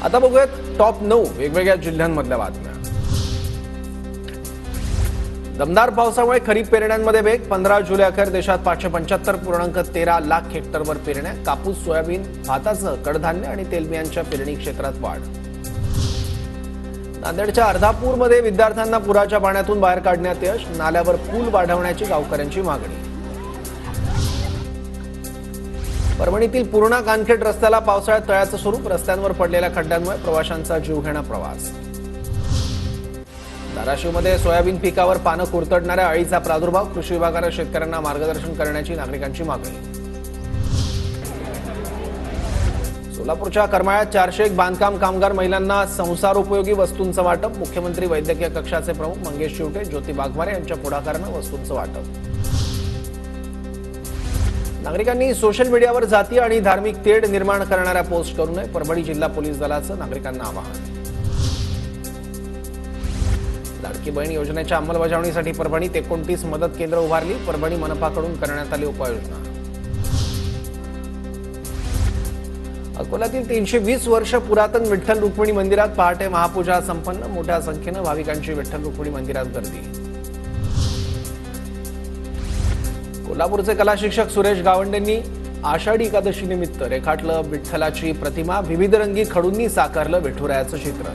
आता बघूयात टॉप 9 वेगवेगळ्या जिल्ह्यांमधल्या बातम्या। दमदार पावसामुळे खरीप पेरण्यांमध्ये वेग। 15 जुलै अखेर देशात 575.13 लाख हेक्टरवर पेरण्या। कापूस, सोयाबीन, भातासह कडधान्य आणि तेलबियांच्या पेरणी क्षेत्रात वाढ। नांदेडच्या अर्धापूरमध्ये विद्यार्थ्यांना पुराच्या पाण्यातून बाहेर काढण्यात यश। नाल्यावर पूल वाढवण्याची गावकऱ्यांची मागणी। परभणीतील पूर्णा कानखेड रस्त्याला पावसाळ्यात तळ्याचं स्वरूप। रस्त्यांवर पडलेल्या खड्ड्यांमुळे प्रवाशांचा जीवघेणा प्रवास। धाराशिवमध्ये सोयाबीन पिकावर पानं कुरतडणाऱ्या अळीचा प्रादुर्भाव। कृषी विभागाने शेतकऱ्यांना मार्गदर्शन करण्याची नागरिकांची मागणी। सोलापूरच्या करमाळ्यात 401 बांधकाम कामगार महिलांना संसारोपयोगी वस्तूंचं वाटप। मुख्यमंत्री वैद्यकीय कक्षाचे प्रमुख मंगेश शिवटे, ज्योती वाघमारे यांच्या पुढाकारानं वस्तूंचं वाटप। नागरिकांनी सोशल मीडियावर जातीय आणि धार्मिक तेढ निर्माण करणाऱ्या पोस्ट करू नये। परभणी जिल्हा पोलीस दलाचं नागरिकांना आवाहन। लाडकी बहीण योजनेच्या अंमलबजावणीसाठी परभणीत 29 मदत केंद्र उभारली। परभणी मनपाकडून करण्यात आली उपाययोजना। अकोल्यातील 320 वर्ष पुरातन विठ्ठल रुक्मिणी मंदिरात पहाटे महापूजा संपन्न। मोठ्या संख्येनं भाविकांची विठ्ठल रुक्मिणी मंदिरात गर्दी। कोल्हापूरचे कला शिक्षक सुरेश गावंडेंनी आषाढी एकादशी निमित्त रेखाटलं विठ्ठलाची प्रतिमा। विविध रंगी खडूंनी साकारलं विठुरायाचं चित्र।